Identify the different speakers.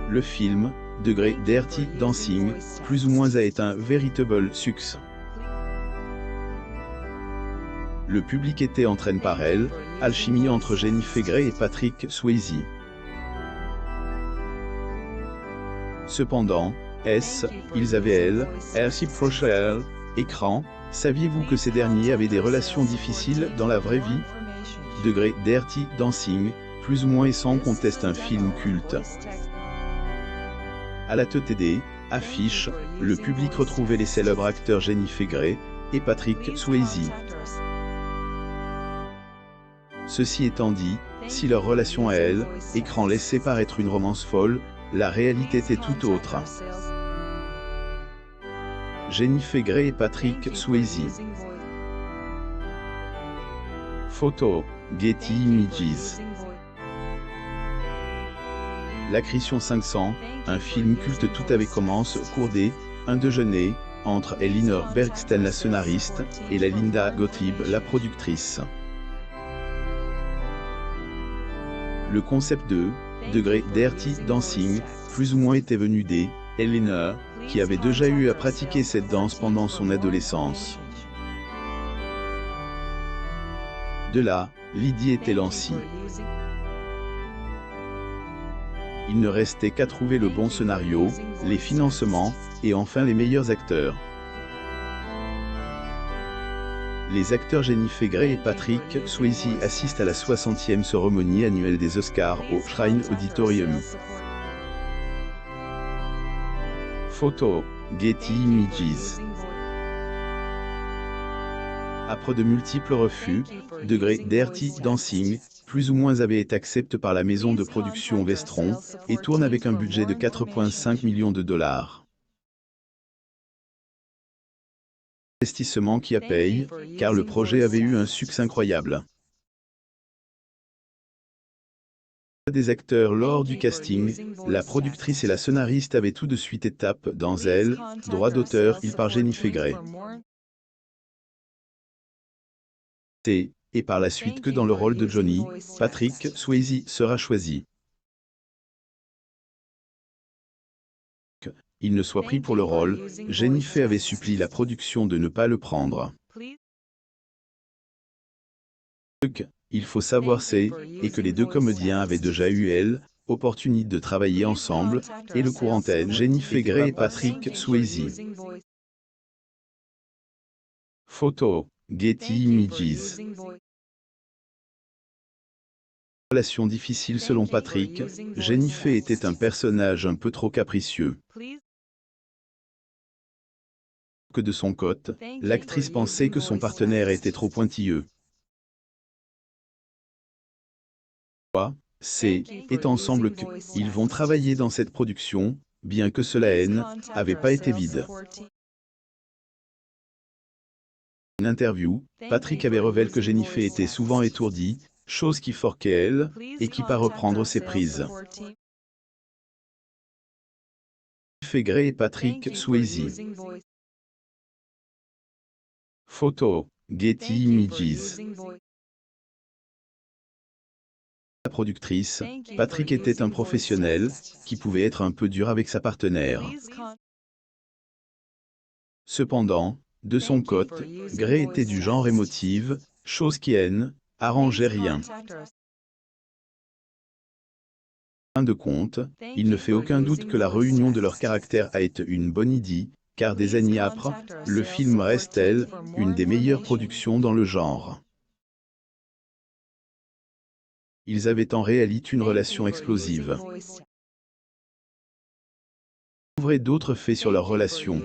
Speaker 1: Le film, Dirty Dancing, plus ou moins a été un véritable succès. Le public était entraîné par elle, alchimie entre Jennifer Grey et Patrick Swayze. Cependant, ils avaient elle, réciprocal, écran. Saviez-vous que ces derniers avaient des relations difficiles dans la vraie vie? Dirty Dancing, plus ou moins et sans conteste un film culte. À la TTD, affiche, le public retrouvait les célèbres acteurs Jennifer Grey et Patrick Swayze. Ceci étant dit, si leur relation à elle, écran laissait paraître une romance folle, la réalité était tout autre. Jennifer Grey et Patrick Swayze. Photo, Getty Images. L'accrétion 500, un film culte. Tout avait commencé au cours un déjeuner entre Elinor Bergsten la scénariste et la Linda Gottlieb la productrice. Le concept de Dirty Dancing, plus ou moins était venu Elinor, qui avait déjà eu à pratiquer cette danse pendant son adolescence. De là, l'idée était lancée. Il ne restait qu'à trouver le bon scénario, les financements, et enfin les meilleurs acteurs. Les acteurs Jennifer Grey et Patrick Swayze assistent à la 60e cérémonie annuelle des Oscars au Shrine Auditorium. Photo, Getty Images. Après de multiples refus, Dirty Dancing, plus ou moins avait été accepté par la maison de production Vestron, et tourne avec un budget de 4,5 millions de dollars. Investissement qui a payé, car le projet avait eu un succès incroyable. Des acteurs lors du casting, la productrice et la scénariste avaient tout de suite étape dans elle, droit d'auteur il par Jennifer Grey. Et par la suite que dans le rôle de Johnny, Patrick Swayze sera choisi. Il ne soit pris pour le rôle, Jennifer avait supplié la production de ne pas le prendre. Il faut savoir et que les deux comédiens avaient déjà eu opportunité de travailler ensemble, et le courant est Jennifer Grey et Patrick Swayze. Photo, Getty Images. Relation difficile selon Patrick, Jennifer était un personnage un peu trop capricieux. Que de son côté, l'actrice pensait que son partenaire était trop pointilleux. Est ensemble ils vont travailler dans cette production, bien que cela n'avait pas été vide. Une interview, Patrick avait révélé que Jennifer était souvent étourdie, chose qui forquait elle, et qui pas reprendre ses prises. Jennifer Grey et Patrick Swayze. Photo, Getty Images. La productrice, Patrick était un professionnel, qui pouvait être un peu dur avec sa partenaire. Cependant, de son côté, Grey était du genre émotive, chose qui arrangeait rien. En fin de compte, il ne fait aucun doute que la réunion de leurs caractères a été une bonne idée, car des années après, le film reste une des meilleures productions dans le genre. Ils avaient en réalité une relation explosive. Ouvrez d'autres faits sur leur relation.